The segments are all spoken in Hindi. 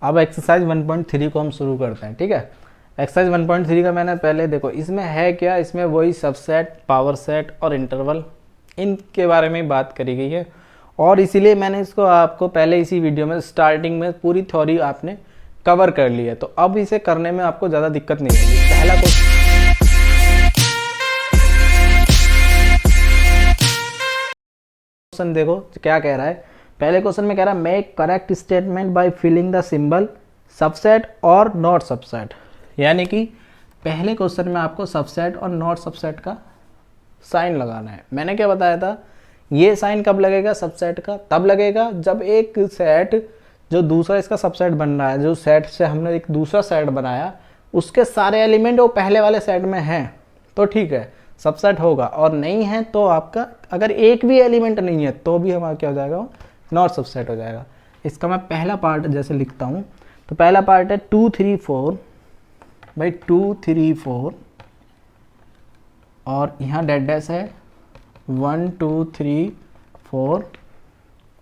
अब एक्सरसाइज 1.3 को हम शुरू करते हैं। ठीक है, एक्सरसाइज 1.3 का मैंने पहले देखो इसमें है क्या, इसमें वही सबसेट, पावर सेट और इंटरवल इनके बारे में बात करी गई है, और इसीलिए मैंने इसको आपको पहले इसी वीडियो में स्टार्टिंग में पूरी थ्योरी आपने कवर कर ली है। तो अब इसे करने में आपको ज़्यादा दिक्कत नहीं होगी। पहला क्वेश्चन देखो क्या कह रहा है। पहले क्वेश्चन में कह रहा है make correct statement by filling the symbol subset और नॉट सबसेट, यानी कि पहले क्वेश्चन में आपको सबसेट और नॉट सबसेट का साइन लगाना है। मैंने क्या बताया था, ये साइन कब लगेगा सबसेट का, तब लगेगा जब एक सेट जो दूसरा इसका सबसेट बन रहा है, जो सेट से हमने एक दूसरा सेट बनाया उसके सारे एलिमेंट वो पहले वाले सेट में हैं तो ठीक है सबसेट होगा, और नहीं है तो आपका अगर एक भी एलिमेंट नहीं है तो भी हमारा क्या हो जाएगा, नॉट सबसेट हो जाएगा। इसका मैं पहला पार्ट जैसे लिखता हूँ, तो पहला पार्ट है 2 3 4 भाई 2 3 4 और यहाँ डेड डैश है 1 2 3 4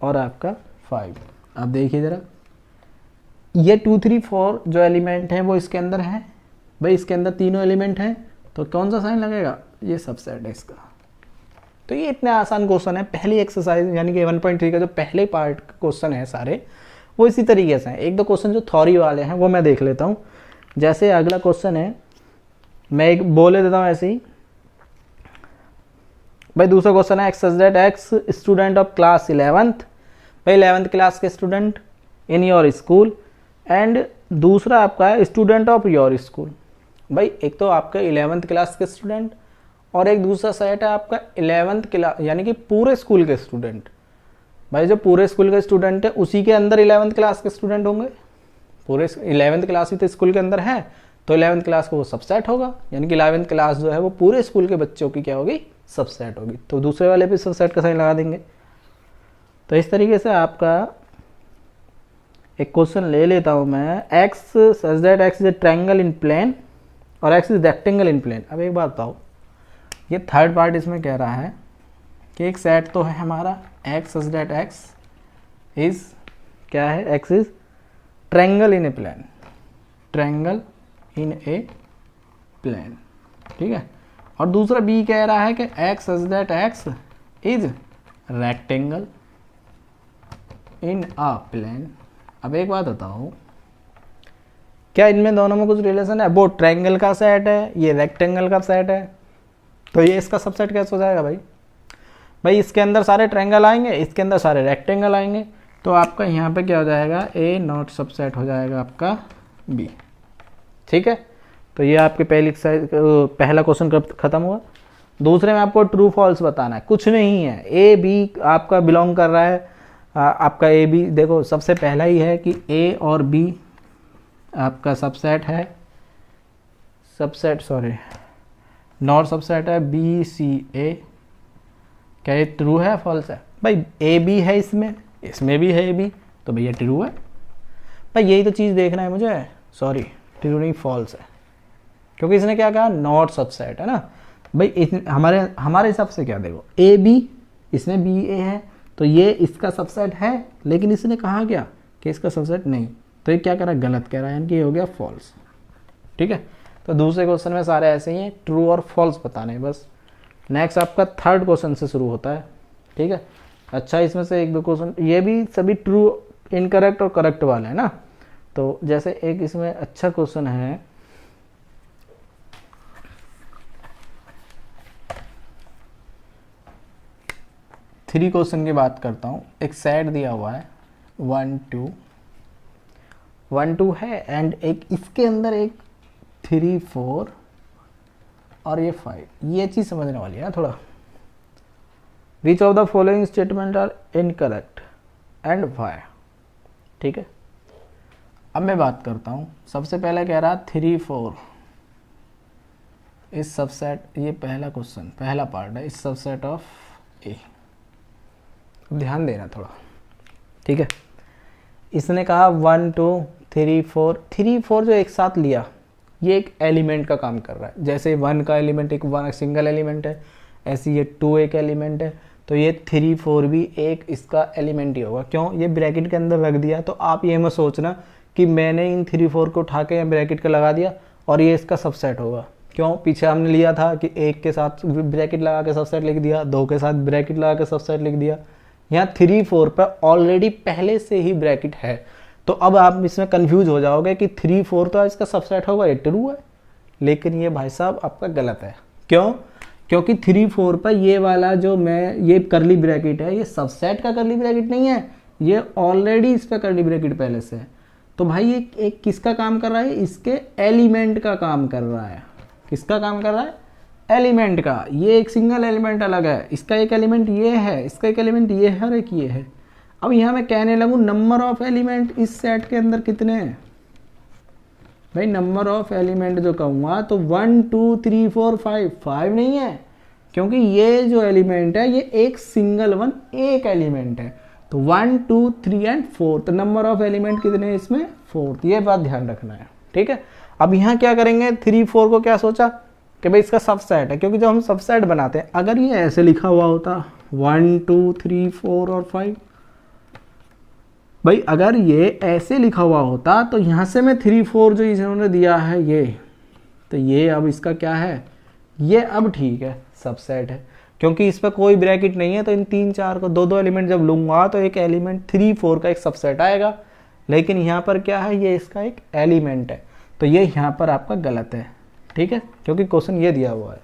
और आपका 5। अब देखिए ज़रा, ये 2 3 4 जो एलिमेंट हैं वो इसके अंदर है भाई, इसके अंदर तीनों एलिमेंट हैं तो कौन सा साइन लगेगा, ये सबसेट है इसका। तो ये इतने आसान क्वेश्चन है। पहली एक्सरसाइज यानी कि 1.3 का जो पहले पार्ट क्वेश्चन है सारे वो इसी तरीके से हैं। एक दो क्वेश्चन जो थ्योरी वाले हैं वो मैं देख लेता हूँ। जैसे अगला क्वेश्चन है, मैं एक बोले देता हूँ ऐसे ही भाई। दूसरा क्वेश्चन है x that x student of class 11th भाई 11th क्लास के student in your school, and दूसरा आपका है स्टूडेंट ऑफ योर स्कूल। भाई एक तो आपका 11th क्लास के स्टूडेंट और एक दूसरा सेट है आपका 11th क्लास यानी कि पूरे स्कूल के स्टूडेंट। भाई जो पूरे स्कूल के स्टूडेंट है उसी के अंदर 11th क्लास के स्टूडेंट होंगे, पूरे 11th क्लास ही तो स्कूल के अंदर है तो 11th क्लास को वो सबसेट होगा, यानी कि 11th क्लास जो है वो पूरे स्कूल के बच्चों की क्या होगी, सबसेट होगी। तो दूसरे वाले पे सबसेट का साइन लगा देंगे। तो इस तरीके से आपका एक क्वेश्चन ले लेता हूँ मैं, X such that X is a triangle in plane और X is rectangle in plane. अब एक बात बताओ, ये थर्ड पार्ट इसमें कह रहा है कि एक सेट तो है हमारा X such that X is क्या है, X is triangle in a plane, triangle in a plane, ठीक है। और दूसरा बी कह रहा है कि X such that X is rectangle in a plane. अब एक बात बताओ, क्या इनमें दोनों में कुछ रिलेशन है? वो ट्रायंगल का सेट है, ये रेक्टेंगल का सेट है, तो ये इसका सबसेट कैसे हो जाएगा भाई? भाई इसके अंदर सारे ट्रायंगल आएंगे, इसके अंदर सारे रेक्टेंगल आएंगे, तो आपका यहाँ पे क्या हो जाएगा, ए नॉट सबसेट हो जाएगा आपका बी, ठीक है। तो ये आपके पहला क्वेश्चन खत्म हुआ। दूसरे में आपको ट्रू फॉल्स बताना है, कुछ नहीं है, ए बी आपका बिलोंग कर रहा है, आपका ए बी देखो सबसे पहला ही है कि ए और बी आपका सबसेट है, नॉट सबसेट है बी सी ए। क्या ये ट्रू है फॉल्स है? भाई ए बी है इसमें, इसमें भी है ए बी, तो भैया ट्रू है। भाई यही तो चीज़ देखना है मुझे, सॉरी ट्रू नहीं फॉल्स है, क्योंकि इसने क्या कहा, नॉट सबसेट है ना। भाई हमारे हिसाब से क्या देखो, ए बी इसमें बी ए है तो ये इसका सबसेट है, लेकिन इसने कहा क्या कि इसका सबसेट नहीं, तो ये क्या कह रहा है, गलत कह रहा है, यानी कि ये हो गया फॉल्स, ठीक है। तो दूसरे क्वेश्चन में सारे ऐसे ही हैं, ट्रू और फॉल्स बताने बस। नेक्स्ट आपका थर्ड क्वेश्चन से शुरू होता है, ठीक है। अच्छा इसमें से एक दो क्वेश्चन ये भी सभी ट्रू, इनकरेक्ट और करेक्ट वाले हैं ना। तो जैसे एक इसमें अच्छा क्वेश्चन है, थ्री क्वेश्चन की बात करता हूँ। एक सेट दिया हुआ है 1 2 1 2 है, एंड एक इसके अंदर एक 3 4 और ये 5। ये चीज़ समझने वाली है ना थोड़ा। Which of the following statement are incorrect and why, ठीक है। अब मैं बात करता हूँ, सबसे पहले कह रहा 3 4 इस सबसेट, ये पहला क्वेश्चन पहला पार्ट है, इस सबसेट ऑफ ए। ध्यान देना थोड़ा, ठीक है। इसने कहा 1 2 3 4 3 4 जो एक साथ लिया, ये एक एलिमेंट का काम कर रहा है। जैसे 1 का एलिमेंट एक सिंगल एलिमेंट है, ऐसे ये 2 एक एलिमेंट है, तो ये 3 4 भी एक इसका एलिमेंट ही होगा। क्यों? ये ब्रैकेट के अंदर रख दिया, तो आप ये मत सोचना कि मैंने इन 3 4 को उठा के ब्रैकेट का लगा दिया और ये इसका सबसेट होगा। क्यों? पीछे हमने लिया था कि 1 के साथ ब्रैकेट लगा के सबसेट लिख दिया, 2 के साथ ब्रैकेट लगा के सबसेट लिख दिया। यहाँ 3 4 पर ऑलरेडी पहले से ही ब्रैकेट है, तो अब आप इसमें कंफ्यूज हो जाओगे कि 3 4 तो इसका सबसेट होगा, ये ट्रू है। लेकिन ये भाई साहब आपका गलत है। क्यों? क्योंकि 3 4 पर ये वाला जो ये करली ब्रैकेट है, ये सबसेट का करली ब्रैकेट नहीं है, ये ऑलरेडी इस पर करली ब्रैकेट पहले से है। तो भाई ये एक किसका काम कर रहा है? इसके एलिमेंट का काम कर रहा है। किसका काम कर रहा है? एलिमेंट का। ये एक सिंगल एलिमेंट अलग है, इसका एक एलिमेंट ये है, इसका एक एलिमेंट ये है और एक ये है। अब यहाँ मैं कहने लगूँ नंबर ऑफ एलिमेंट इस सेट के अंदर कितने हैं? भाई नंबर ऑफ एलिमेंट जो कहूँगा तो 1 2 3 4 5 नहीं है, क्योंकि ये जो एलिमेंट है ये एक सिंगल एक एलिमेंट है। तो 1 2 3 एंड 4, तो नंबर ऑफ एलिमेंट कितने हैं इसमें? 4। ये बात ध्यान रखना है, ठीक है। अब यहाँ क्या करेंगे? 3 4 को क्या सोचा कि भाई इसका सबसेट है, क्योंकि जब हम सबसेट बनाते हैं, अगर ये ऐसे लिखा हुआ होता 1 2 3 4 और 5, भाई अगर ये ऐसे लिखा हुआ होता तो यहाँ से मैं 3 4 जो इन्होंने दिया है ये, तो ये अब इसका क्या है? ये अब ठीक है, सबसेट है, क्योंकि इस पर कोई ब्रैकेट नहीं है। तो इन 3 4 को 2 2 एलिमेंट जब लूँगा तो एक एलिमेंट 3 4 का एक सबसेट आएगा। लेकिन यहाँ पर क्या है? ये इसका एक एलिमेंट है, तो ये यहाँ पर आपका गलत है, ठीक है, क्योंकि क्वेश्चन ये दिया हुआ है,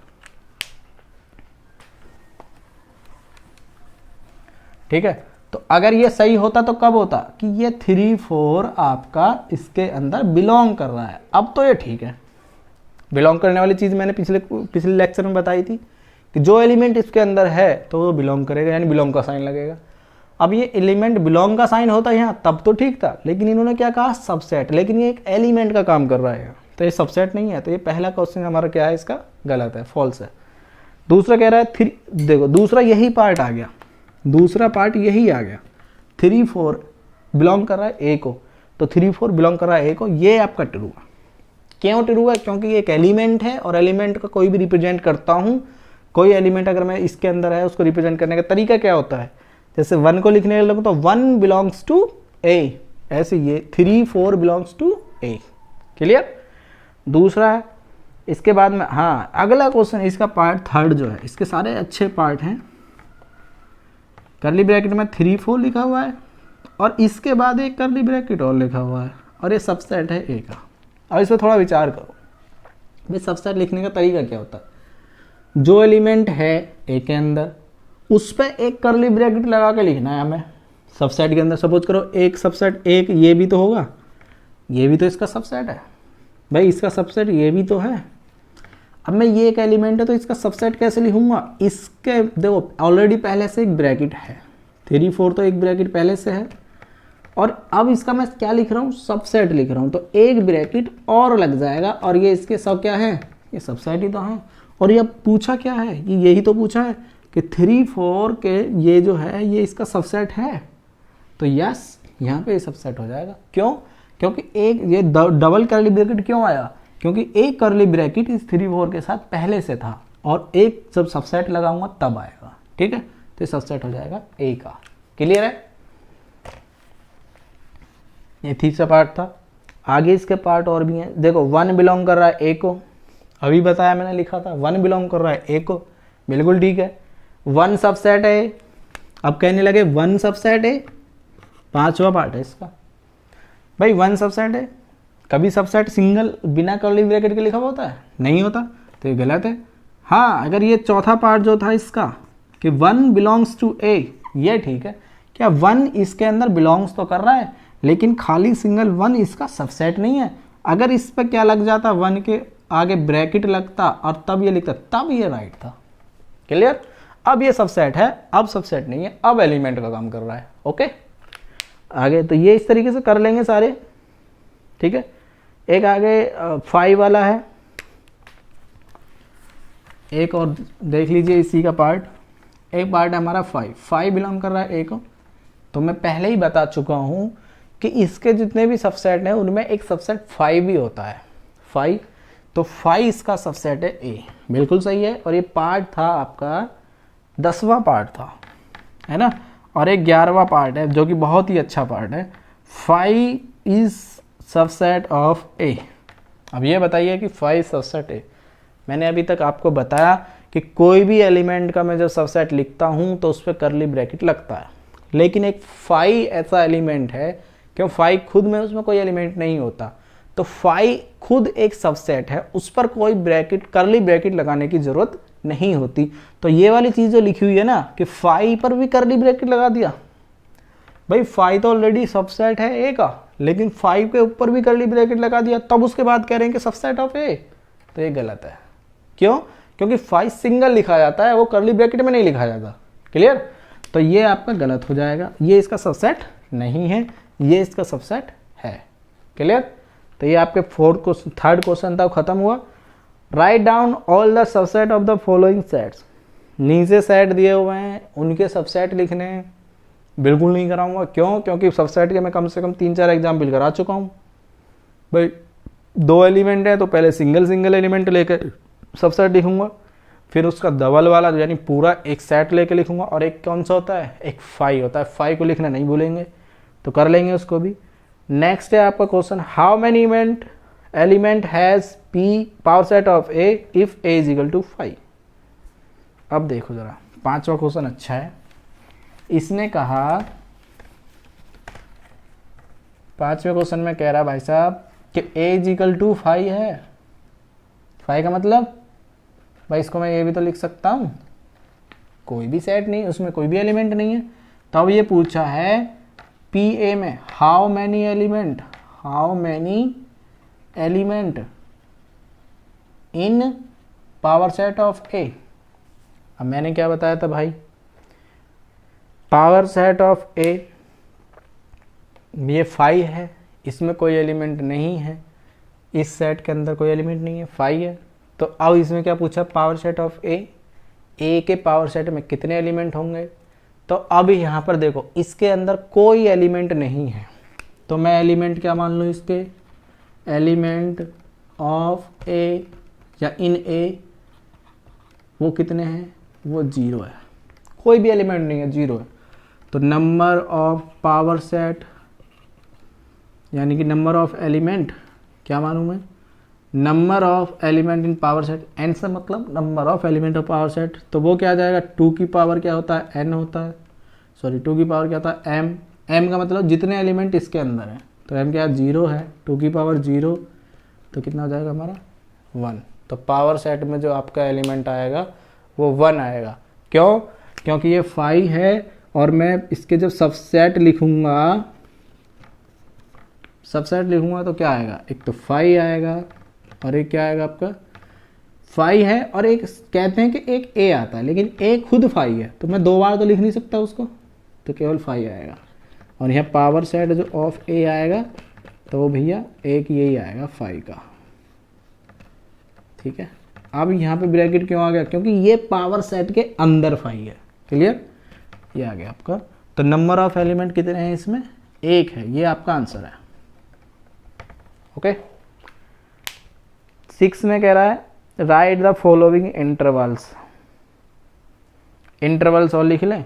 ठीक है। तो अगर ये सही होता तो कब होता? कि ये 3 4 आपका इसके अंदर बिलोंग कर रहा है। अब तो ये ठीक है। बिलोंग करने वाली चीज़ मैंने पिछले लेक्चर में बताई थी कि जो एलिमेंट इसके अंदर है तो वो बिलोंग करेगा, यानी बिलोंग का साइन लगेगा। अब ये एलिमेंट बिलोंग का साइन होता है यहाँ, तब तो ठीक था, लेकिन इन्होंने क्या कहा? सबसेट। लेकिन ये एक एलिमेंट का काम कर रहा है, तो ये सबसेट नहीं है। तो ये पहला क्वेश्चन हमारा क्या है? इसका गलत है, फॉल्स है। दूसरा कह रहा है 3, देखो दूसरा यही पार्ट आ गया, दूसरा पार्ट यही आ गया। 3 4 बिलोंग कर रहा है ए को, तो 3 4 बिलोंग कर रहा है ए को, ये आपका ट्रू है। क्यों ट्रू है? क्योंकि ये एक एलिमेंट है और एलिमेंट का कोई भी रिप्रेजेंट करता हूँ, कोई एलिमेंट अगर मैं इसके अंदर है उसको रिप्रेजेंट करने का तरीका क्या होता है? जैसे 1 को लिखने लगूँ तो 1 बिलोंग्स टू ए, ऐसे ये 3 4 बिलोंग्स टू ए। क्लियर? दूसरा है, इसके बाद में, हाँ अगला क्वेश्चन इसका पार्ट थर्ड जो है, इसके सारे अच्छे पार्ट हैं। करली ब्रैकेट में 3 4 लिखा हुआ है और इसके बाद एक करली ब्रैकेट और लिखा हुआ है और ये सबसेट है ए का। अब इस पर थोड़ा विचार करो, भाई सबसेट लिखने का तरीका क्या होता है? जो एलिमेंट है ए के अंदर उस पर एक करली ब्रैकेट लगा के लिखना है हमें सबसेट के अंदर। सपोज करो एक सबसेट, एक ये भी तो होगा, ये भी तो इसका सबसेट है, भाई इसका सबसेट ये भी तो है। अब मैं ये एक एलिमेंट है तो इसका सबसेट कैसे लिखूंगा? इसके देखो ऑलरेडी पहले से एक ब्रैकेट है, 3 4 तो एक ब्रैकेट पहले से है, और अब इसका मैं क्या लिख रहा हूँ? सबसेट लिख रहा हूँ, तो एक ब्रैकेट और लग जाएगा और ये इसके सब क्या है? ये सबसेट ही तो है। और ये पूछा क्या है? ये यही तो पूछा है कि 3 4 के ये जो है ये इसका सबसेट है, तो यस यहाँ पे ये सबसेट हो जाएगा। क्यों? क्योंकि एक ये डबल करली ब्रैकेट क्यों आया? क्योंकि एक करली ब्रैकेट इस 3 4 के साथ पहले से था और एक जब सबसेट लगाऊंगा तब आएगा, ठीक है। तो ये सबसेट हो जाएगा ए का। क्लियर है? ये तीसरा पार्ट था। आगे इसके पार्ट और भी हैं। देखो 1 बिलोंग कर रहा है ए को, अभी बताया मैंने, लिखा था 1 बिलोंग कर रहा है ए को, बिल्कुल ठीक है। 1 सबसेट है, अब कहने लगे 1 सबसेट है, 5वां पार्ट है इसका। भाई 1 सबसेट है, कभी सबसेट सिंगल बिना कर्ली ब्रैकेट के लिखा होता है? नहीं होता, तो ये गलत है। हाँ अगर ये चौथा पार्ट जो था इसका कि 1 बिलोंग्स टू ए, ये ठीक है। क्या 1 इसके अंदर बिलोंग्स तो कर रहा है, लेकिन खाली सिंगल 1 इसका सबसेट नहीं है। अगर इस पर क्या लग जाता, 1 के आगे ब्रैकेट लगता और तब ये लिखता, तब ये राइट था। क्लियर? अब ये सबसेट है, अब सबसेट नहीं है, अब एलिमेंट का काम कर रहा है। ओके, आगे तो ये इस तरीके से कर लेंगे सारे, ठीक है। एक आगे 5 वाला है, एक और देख लीजिए इसी का पार्ट। एक पार्ट है हमारा 5 बिलोंग कर रहा है ए को, तो मैं पहले ही बता चुका हूं कि इसके जितने भी सबसेट हैं उनमें एक सबसेट 5 भी होता है, 5। तो 5 इसका सबसेट है ए, बिल्कुल सही है। और ये पार्ट था आपका 10वां पार्ट था, है ना। और एक 11वां पार्ट है जो कि बहुत ही अच्छा पार्ट है। 5 इज सबसेट ऑफ ए। अब ये बताइए कि फाई सबसेट ए। मैंने अभी तक आपको बताया कि कोई भी एलिमेंट का मैं जब सबसेट लिखता हूँ तो उस पर करली ब्रैकेट लगता है, लेकिन एक फाई ऐसा एलिमेंट है, क्यों, फाई खुद में उसमें कोई एलिमेंट नहीं होता, तो फाई खुद एक सबसेट है, उस पर कोई ब्रैकेट करली ब्रैकेट लगाने की जरूरत नहीं होती। तो ये वाली चीज़ जो लिखी हुई है ना कि फाई पर भी करली ब्रैकेट लगा दिया, भाई फाई तो ऑलरेडी सबसेट है ए का, लेकिन फाई के ऊपर भी करली ब्रैकेट लगा दिया, तब उसके बाद कह रहे हैं कि सबसेट ऑफ ए, तो ये गलत है। क्यों? क्योंकि फाई सिंगल लिखा जाता है, वो करली ब्रैकेट में नहीं लिखा जाता। क्लियर? तो ये आपका गलत हो जाएगा, ये इसका सबसेट नहीं है, ये इसका सबसेट है। क्लियर? तो ये आपके थर्ड क्वेश्चन था, खत्म हुआ। Write down all the subset of the following sets. नीचे सेट दिए हुए हैं, उनके सबसेट लिखने हैं। बिल्कुल नहीं कराऊंगा, क्यों? क्योंकि सबसेट के मैं कम से कम 3-4 एग्जाम्पल करा चुका हूँ। भाई 2 एलिमेंट है तो पहले सिंगल एलिमेंट लेकर सबसेट लिखूंगा, फिर उसका डबल वाला यानी पूरा एक सेट लेके लिखूंगा, और एक कौन सा होता है, एक फाई होता है। फाई को लिखना नहीं भूलेंगे, तो कर लेंगे उसको भी। नेक्स्ट है आपका question, how many element has P power set of A if A is equal to 5। अब देखो जरा, 5वां क्वेश्चन अच्छा है। इसने कहा 5वें क्वेश्चन में कह रहा भाई साहब कि ए इज इक्वल टू 5 है। 5 का मतलब भाई इसको मैं ये भी तो लिख सकता हूँ, कोई भी सेट नहीं, उसमें कोई भी एलिमेंट नहीं है। तब ये पूछा है पी ए में how many element in power set of A. अब मैंने क्या बताया था भाई, पावर सेट ऑफ ए ये 5 है, इसमें कोई एलिमेंट नहीं है, इस सेट के अंदर कोई एलिमेंट नहीं है, 5 है। तो अब इसमें क्या पूछा, पावर सेट ऑफ ए के पावर सेट में कितने एलिमेंट होंगे। तो अब यहाँ पर देखो, इसके अंदर कोई एलिमेंट नहीं है, तो मैं एलिमेंट क्या मान लूँ इसके, एलिमेंट ऑफ ए या इन ए वो कितने हैं, वो 0 है, कोई भी एलिमेंट नहीं है, 0 है। तो नंबर ऑफ पावर सेट यानी कि नंबर ऑफ एलिमेंट क्या मानूं मैं, number of element in power set, N से मतलब number of element of power set, तो वो क्या आ जाएगा, 2 की पावर क्या होता है, एन होता है, सॉरी 2 की पावर क्या होता है, एम। एम का मतलब जितने एलिमेंट इसके अंदर है, तो एम क्या 0 है, 2 की पावर 0, तो कितना हो जाएगा हमारा 1। तो पावर सेट में जो आपका एलिमेंट आएगा वो 1 आएगा। क्यों? क्योंकि ये 5 है, और मैं इसके जब सबसेट लिखूंगा तो क्या आएगा, एक तो 5 आएगा और एक क्या आएगा आपका 5 है, और एक कहते हैं कि एक ए आता है, लेकिन ए खुद 5 है, तो मैं 2 बार तो लिख नहीं सकता उसको, तो केवल 5 आएगा। और यहाँ पावर सेट जो ऑफ ए आएगा तो वो भैया एक यही आएगा 5 का। ठीक है, अब यहाँ पे ब्रैकेट क्यों आ गया, क्योंकि ये पावर सेट के अंदर 5 है। क्लियर? ये आ गया आपका। तो नंबर ऑफ एलिमेंट कितने हैं इसमें, 1 है, ये आपका आंसर है। ओके। 6 में कह रहा है राइट द फॉलोइंग इंटरवल्स और लिख लें,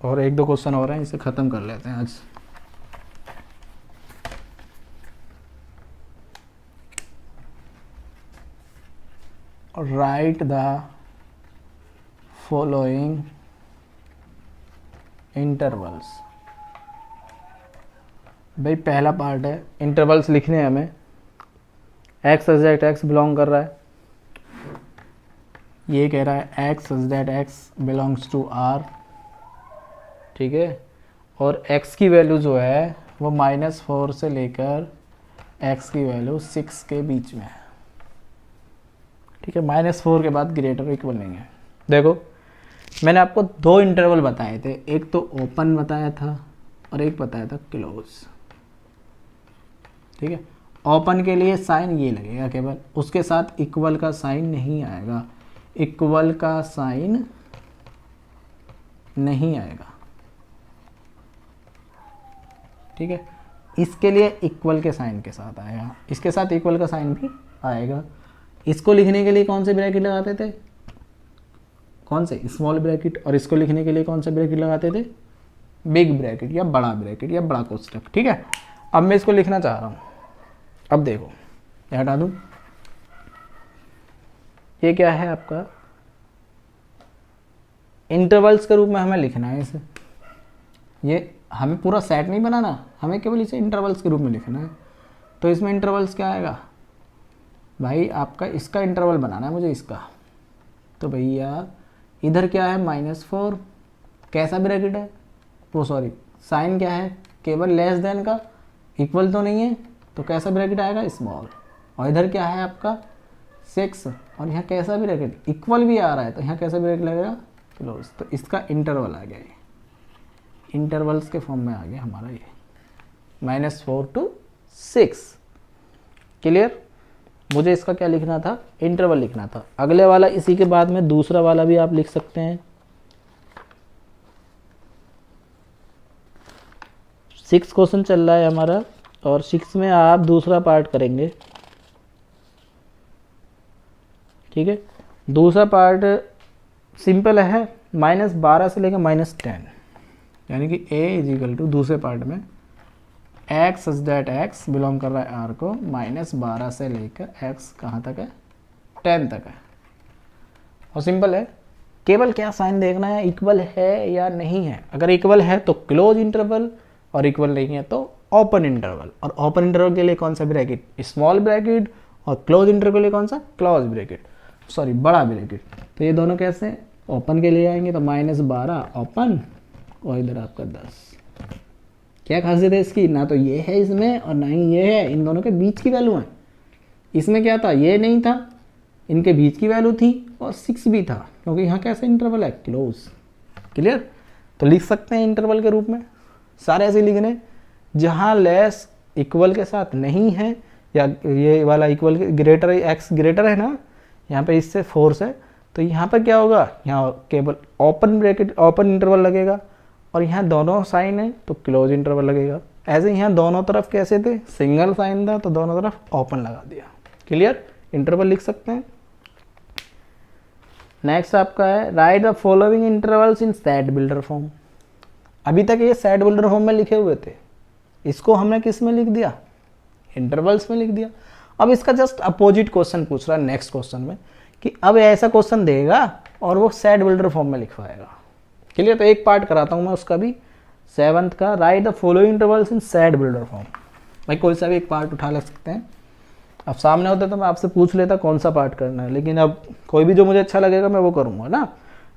और 1-2 क्वेश्चन और हैं, इसे खत्म कर लेते हैं आज। Write the following intervals. भाई पहला पार्ट है, इंटरवल्स लिखने हैं हमें। X such that X belong कर रहा है, ये कह रहा है X such that X belongs to R. ठीक है, और एक्स की वैल्यू जो है वो -4 से लेकर एक्स की वैल्यू 6 के बीच में है। ठीक है, -4 के बाद ग्रेटर इक्वल नहीं है। देखो मैंने आपको 2 इंटरवल बताए थे, एक तो ओपन बताया था और एक बताया था क्लोज। ठीक है, ओपन के लिए साइन ये लगेगा केवल, उसके साथ इक्वल का साइन नहीं आएगा, इक्वल का साइन नहीं आएगा। ठीक है, इसके लिए इक्वल के साइन के साथ आएगा, इसके साथ इक्वल का साइन भी आएगा। इसको लिखने के लिए कौन से ब्रैकेट लगाते थे, कौन से, स्मॉल ब्रैकेट, और इसको लिखने के लिए कौन से ब्रैकेट लगाते थे, बिग ब्रैकेट या बड़ा ब्रैकेट या बड़ा कोष्टक। ठीक है, अब मैं इसको लिखना चाह रहा हूँ, अब देखो ये हटा दूँ, ये क्या है आपका इंटरवल्स के रूप में हमें लिखना है इसे। ये हमें पूरा सेट नहीं बनाना, हमें केवल इसे इंटरवल्स के रूप में लिखना है। तो इसमें इंटरवल्स क्या आएगा भाई, आपका इसका इंटरवल बनाना है मुझे इसका। तो भैया इधर क्या है -4, कैसा ब्रैकेट है वो, सॉरी साइन क्या है, केवल लेस देन का, इक्वल तो नहीं है, तो कैसा ब्रैकेट आएगा स्मॉल। और इधर क्या है आपका 6, और यहाँ कैसा ब्रैकेट इक्वल भी आ रहा है, तो यहाँ कैसा ब्रैकेट लगेगा क्लोज। तो इसका इंटरवल आ गया, ये इंटरवल्स के फॉर्म में आ गया हमारा ये -4 to 6। क्लियर। मुझे इसका क्या लिखना था, इंटरवल लिखना था। अगले वाला इसी के बाद में दूसरा वाला भी आप लिख सकते हैं। 6 क्वेश्चन चल रहा है हमारा, और 6 में आप दूसरा पार्ट करेंगे। ठीक है, दूसरा पार्ट सिंपल है, -12 से लेकर -10, यानी कि a = दूसरे पार्ट में x such that x belong कर रहा है r को, -12 से लेकर x कहाँ तक है 10 तक है। और सिंपल है, केवल क्या साइन देखना है, इक्वल है या नहीं है। अगर इक्वल है तो क्लोज इंटरवल, और इक्वल नहीं है तो ओपन इंटरवल। और ओपन इंटरवल के लिए कौन सा ब्रैकेट, स्मॉल ब्रैकेट, और क्लोज इंटरवल के लिए कौन सा, क्लोज ब्रैकेट, सॉरी बड़ा ब्रैकेट। तो ये दोनों कैसे ओपन के लिए आएंगे, तो -12 ओपन, और इधर आपका 10। क्या खासियत है इसकी, ना तो ये है इसमें और ना ही ये है, इन दोनों के बीच की वैल्यू है। इसमें क्या था, ये नहीं था, इनके बीच की वैल्यू थी, और 6 भी था, क्योंकि यहाँ कैसे इंटरवल है, क्लोज। क्लियर। तो लिख सकते हैं इंटरवल के रूप में, सारे ऐसे लिखने, जहाँ लेस इक्वल के साथ नहीं है, या ये वाला इक्वल ग्रेटर x ग्रेटर है ना, यहाँ पे इससे फोर्स है, तो यहाँ पर क्या होगा, यहाँ केवल ओपन ब्रैकेट ओपन इंटरवल लगेगा, और यहाँ दोनों साइन है तो क्लोज इंटरवल लगेगा। ऐसे यहाँ दोनों तरफ कैसे थे, सिंगल साइन था तो दोनों तरफ ओपन लगा दिया। क्लियर, इंटरवल लिख सकते हैं। नेक्स्ट आपका है right the following intervals in set builder form. अभी तक ये सेट बिल्डर फॉर्म में लिखे हुए थे, इसको हमने किस में लिख दिया, इंटरवल्स में लिख दिया। अब इसका जस्ट अपोजिट क्वेश्चन पूछ रहा है नेक्स्ट क्वेश्चन में, कि अब ऐसा क्वेश्चन देगा और वो सेट बिल्डर फॉर्म में लिखवाएगा। क्लियर। तो एक पार्ट कराता हूँ मैं उसका भी, 7th का, right the following intervals in set builder form. भाई कोई सा भी एक पार्ट उठा ले सकते हैं। अब सामने होता तो मैं आपसे पूछ लेता कौन सा पार्ट करना है, लेकिन अब कोई भी जो मुझे अच्छा लगेगा मैं वो करूँगा ना।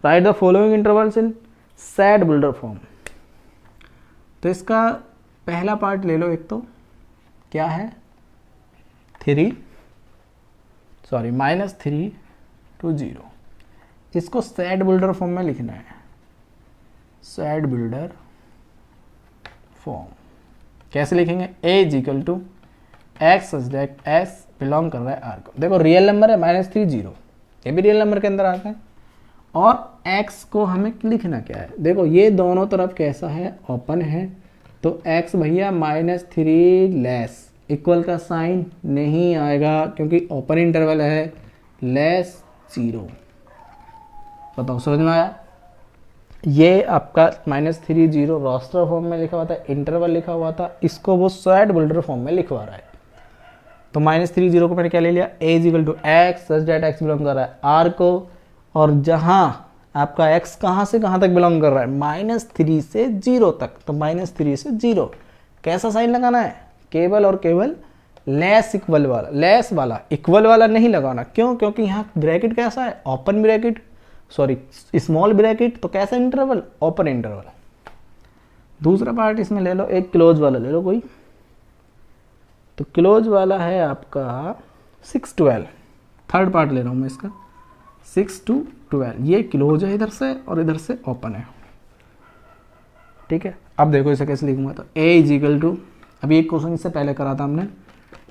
Right the following intervals in set builder form. तो इसका पहला पार्ट ले लो, एक तो क्या है -3 to 0, इसको सेट बिल्डर फॉर्म में लिखना है, सेट बिल्डर फॉर्म। कैसे लिखेंगे, a = x such that x belong कर रहा है r को। देखो रियल नंबर है -3 0, ये भी रियल नंबर के अंदर आता है, और x को हमें लिखना क्या है, देखो ये दोनों तरफ कैसा है, ओपन है, तो x भैया -3 लेस, इक्वल का साइन नहीं आएगा क्योंकि ओपन इंटरवल है, लेस 0। बताओ समझ में आया। ये आपका -3 0 रोस्टर फॉर्म में लिखा हुआ था, इंटरवल लिखा हुआ था, इसको वो सेट बिल्डर फॉर्म में लिखवा रहा है। तो -3 0 को मैंने क्या ले लिया, a = x such that x belong कर रहा है r को, और जहां आपका x कहां से कहां तक बिलोंग कर रहा है, -3 से 0 तक, तो -3 से 0 कैसा साइन लगाना है, केवल और केवल लेस इक्वल वाला, लेस वाला, इक्वल वाला नहीं लगाना। क्यों, क्योंकि यहाँ ब्रैकेट कैसा है, open bracket, sorry small bracket, तो कैसा इंटरवल, ओपन इंटरवल। दूसरा पार्ट इसमें ले लो, एक क्लोज वाला ले लो कोई, तो क्लोज वाला है आपका 6 12, थर्ड पार्ट ले रहा हूँ मैं इसका, 6 to 12, ये क्लोज है इधर से और इधर से ओपन है। ठीक है, अब देखो इसे कैसे लिखूंगा, तो a = अभी एक क्वेश्चन इससे पहले करा था हमने,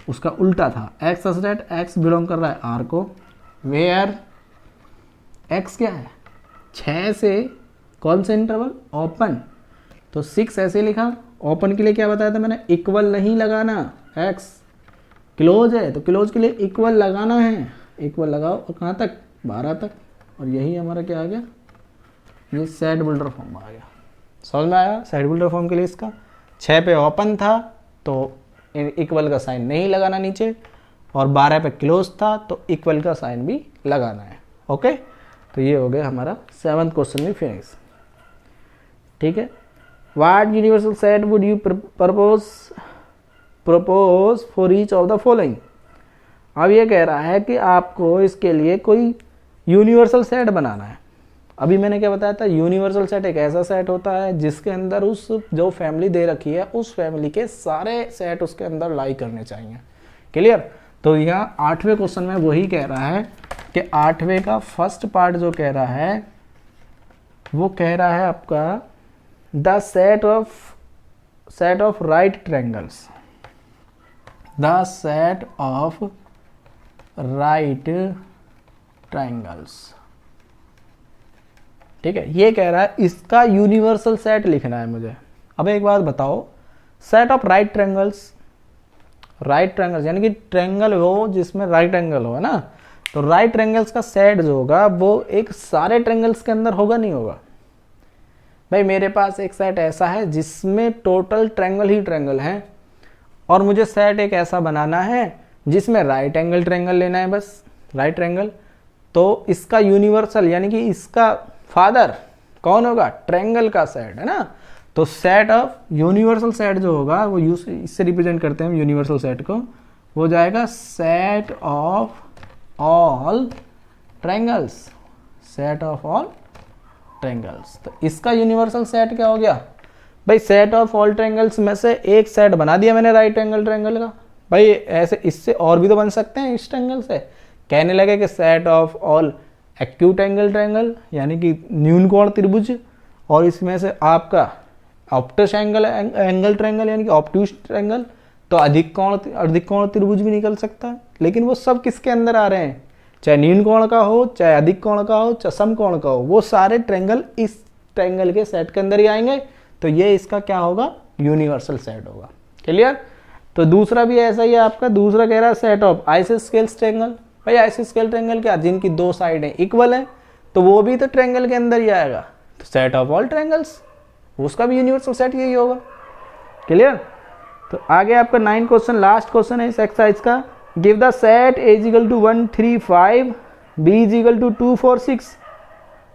उसका उल्टा था, x such that x belong कर रहा है r को, वेयर x क्या है 6 से कौन सा इंटरवल, ओपन, तो 6 ऐसे लिखा। ओपन के लिए क्या बताया था मैंने, इक्वल नहीं लगाना, x क्लोज है तो क्लोज के लिए इक्वल लगाना है, इक्वल लगाओ, और कहाँ तक, 12 तक, और यही हमारा क्या आ गया, ये सेट बिल्डर फॉर्म आ गया। समझ में आया। सेट बिल्डर फॉर्म के लिए इसका 6 पे ओपन था तो इक्वल का साइन नहीं लगाना नीचे, और 12 पे क्लोज था तो इक्वल का साइन भी लगाना है। ओके, तो ये हो गया हमारा 7th क्वेश्चन भी फिनिश। ठीक है, what universal set would you propose for each of the following. अब ये कह रहा है कि आपको इसके लिए कोई यूनिवर्सल सेट बनाना है। अभी मैंने क्या बताया था, यूनिवर्सल सेट एक ऐसा सेट होता है जिसके अंदर उस जो फैमिली दे रखी है उस फैमिली के सारे सेट उसके अंदर लाई करने चाहिए। क्लियर। तो यहाँ 8वें क्वेश्चन में वही कह रहा है कि 8वें का फर्स्ट पार्ट जो कह रहा है वो कह रहा है आपका the set of right triangles, the set of right triangles. ठीक है, ये कह रहा है इसका यूनिवर्सल सेट लिखना है मुझे। अब एक बात बताओ, set of right triangles, right triangles यानी कि ट्रायंगल हो जिसमें राइट एंगल हो, है ना। तो राइट ट्रायंगल्स का सेट जो होगा वो एक सारे ट्रायंगल्स के अंदर होगा, नहीं होगा। भाई मेरे पास एक सेट ऐसा है जिसमें टोटल ट्रायंगल ही ट्रायंगल है, और मुझे सेट एक ऐसा बनाना है जिसमें राइट एंगल ट्रायंगल लेना है, बस राइट ट्रायंगल। तो इसका यूनिवर्सल यानी कि इसका फादर कौन होगा, ट्रायंगल का सेट, है ना। तो सेट ऑफ यूनिवर्सल सेट जो होगा वो इससे रिप्रेजेंट करते हैं यूनिवर्सल सेट को, वो जाएगा set of all triangles, set of all triangles. तो इसका यूनिवर्सल सेट क्या हो गया भाई, सेट ऑफ ऑल ट्रायंगल्स में से एक सेट बना दिया मैंने राइट एंगल ट्रायंगल का। भाई ऐसे इससे और भी तो बन सकते हैं इस ट्रायंगल से। कहने लगे कि set of all acute angle triangle यानी कि न्यून कोण त्रिभुज, और इसमें से आपका ऑप्टस एंगल ट्रायंगल यानी कि ऑप्टूस ट्रायंगल, तो अधिक कोण त्रिभुज भी निकल सकता है। लेकिन वो सब किसके अंदर आ रहे हैं, चाहे न्यून कोण का हो, चाहे अधिक कोण का हो, चाहे सम कोण का हो, वो सारे ट्रायंगल इस ट्रायंगल के सेट के अंदर ही आएंगे। तो ये इसका क्या होगा, यूनिवर्सल सेट होगा। क्लियर। तो दूसरा भी ऐसा ही है आपका, दूसरा कह रहा है सेट ऑफ आइसोस्केल ट्रायंगल। भाई आइसोस्केल ट्रायंगल क्या, जिनकी दो साइडें इक्वल है, तो वो भी तो ट्रायंगल के अंदर ही आएगा। तो सेट ऑफ ऑल ट्रायंगल्स, उसका भी यूनिवर्सल सेट यही होगा। क्लियर। तो आगे आपका 9 क्वेश्चन, लास्ट क्वेश्चन है इस एक्सरसाइज का। Give the set A = 1 3 5, B = 2 4 6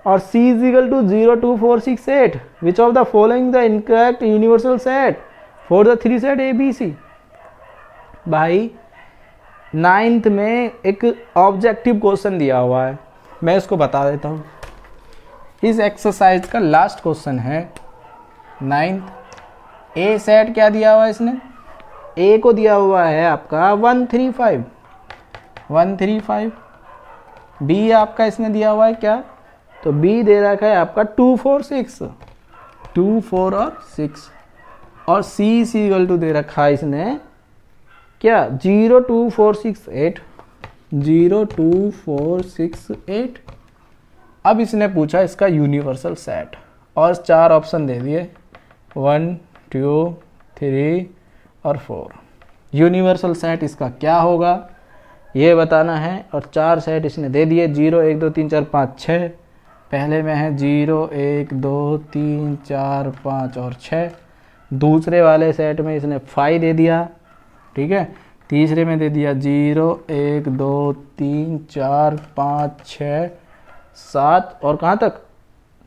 और C = 0 2 4 6 8। Which of the following the incorrect universal set for the 3 set ABC। भाई 9th में एक ऑब्जेक्टिव क्वेश्चन दिया हुआ है, मैं इसको बता देता हूँ। इस एक्सरसाइज का लास्ट क्वेश्चन है 9th। ए सेट क्या दिया हुआ है इसने, ए को दिया हुआ है आपका 1 3 5, 1 3 5। बी आपका इसने दिया हुआ है क्या, तो बी दे रखा है आपका 2 4 6, 2 4 और 6। और सी इक्वल टू दे रखा है इसने क्या, 0 2 4 6 8, 0 2 4 6 8। अब इसने पूछा इसका यूनिवर्सल सेट और 4 ऑप्शन दे दिए, 1 2 3 और 4। यूनिवर्सल सेट इसका क्या होगा ये बताना है, और 4 सेट इसने दे दिए, 0 1 2 3 4 5 6। पहले में है 0 1 2 3 4 5 और 6। दूसरे वाले सेट में इसने 5 दे दिया, ठीक है। तीसरे में दे दिया 0 1 2 3 4 5 6 7 और कहाँ तक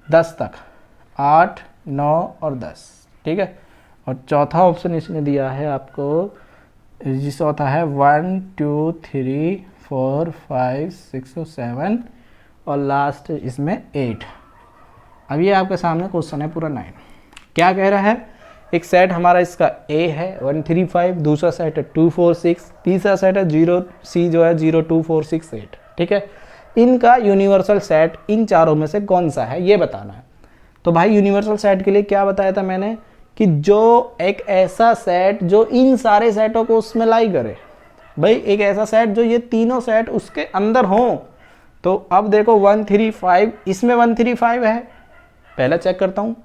10 तक, 8 9 और 10, ठीक है। और चौथा ऑप्शन इसने दिया है आपको, जिस चौथा है 1 2 3 4 5 6 और 7 और लास्ट इसमें 8। अब ये आपके सामने क्वेश्चन है पूरा 9। क्या कह रहा है, एक सेट हमारा इसका A है 1 3 5, दूसरा सेट है 2 4 6, तीसरा सेट है 0 C जो है 0 2 4 6 8, ठीक है। इनका यूनिवर्सल सेट इन चारों में से कौन सा है ये बताना है। तो भाई यूनिवर्सल सेट के लिए क्या बताया था मैंने कि जो एक ऐसा सेट जो इन सारे सेटों को उसमें लाई करे। भाई एक ऐसा सेट जो ये तीनों सेट उसके अंदर हों। तो अब देखो 1 3 5, इसमें 1 3 5 है, पहला चेक करता हूँ।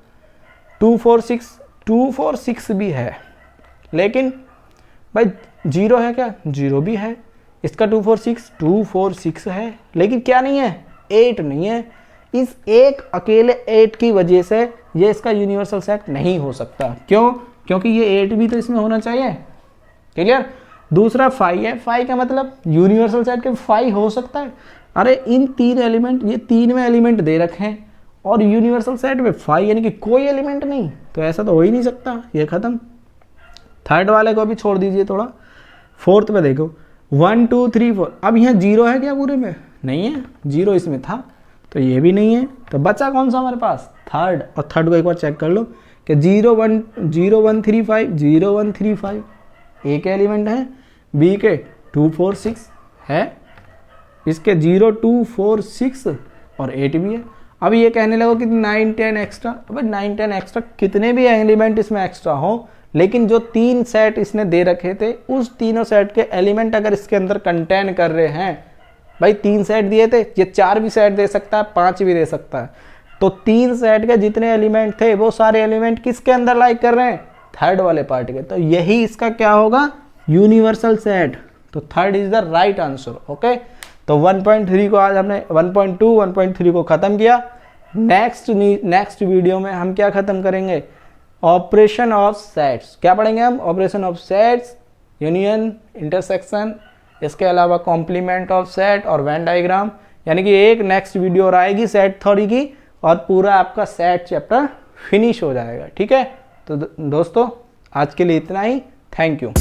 2 4 6, 2 4 6 भी है, लेकिन भाई 0 है क्या, 0 भी है। इसका 2 4 6, 2 4 6 है, लेकिन क्या नहीं है, 8 नहीं है। इस एक अकेले 8 की वजह से ये इसका यूनिवर्सल सेट नहीं हो सकता। क्यों, क्योंकि ये 8 भी तो इसमें होना चाहिए, क्लियर। दूसरा फाई है, फाई का मतलब यूनिवर्सल सेट के फाई हो सकता है। अरे इन तीन एलिमेंट, ये तीन में एलिमेंट दे रखे हैं और यूनिवर्सल सेट में फाई यानी कि कोई एलिमेंट नहीं, तो ऐसा तो हो ही नहीं सकता, ये खत्म। थर्ड वाले को भी छोड़ दीजिए थोड़ा। फोर्थ में देखो 1 2 3 4, अब यहाँ जीरो है क्या पूरे में? नहीं है, जीरो इसमें था तो ये भी नहीं है, तो बचा कौन सा हमारे पास? थर्ड। और थर्ड को एक बार चेक कर लो कि 0 1 0 1 3 5 0 1 3 5 एक एलिमेंट है, बी के 2 4 6 है, इसके 0 2 4 6 और 8 भी है। अब ये कहने लगो कि 9 10 एक्स्ट्रा, अब 9 10 एक्स्ट्रा कितने भी एलिमेंट इसमें एक्स्ट्रा हो, लेकिन जो तीन सेट इसने दे रखे थे उस तीनों सेट के एलिमेंट अगर इसके अंदर कंटेन कर रहे हैं, भाई तीन सेट दिए थे, ये 4 भी सेट दे सकता है, 5 भी दे सकता है, तो तीन सेट के जितने एलिमेंट थे वो सारे एलिमेंट किसके अंदर लाइक कर रहे हैं? थर्ड वाले पार्ट के, तो यही इसका क्या होगा? Universal set. तो third is the right answer. Okay, तो 1.3 को आज हमने 1.2 1.3 को खत्म किया। नेक्स्ट वीडियो में हम क्या खत्म करेंगे? Operation of sets. क्या पढ़ेंगे हम? Operation of sets, union, intersection, इसके अलावा कॉम्प्लीमेंट ऑफ सेट और वेन डायग्राम। यानी कि एक नेक्स्ट वीडियो और आएगी सेट थ्योरी की और पूरा आपका सेट चैप्टर फिनिश हो जाएगा। ठीक है, तो दोस्तों आज के लिए इतना ही। Thank you.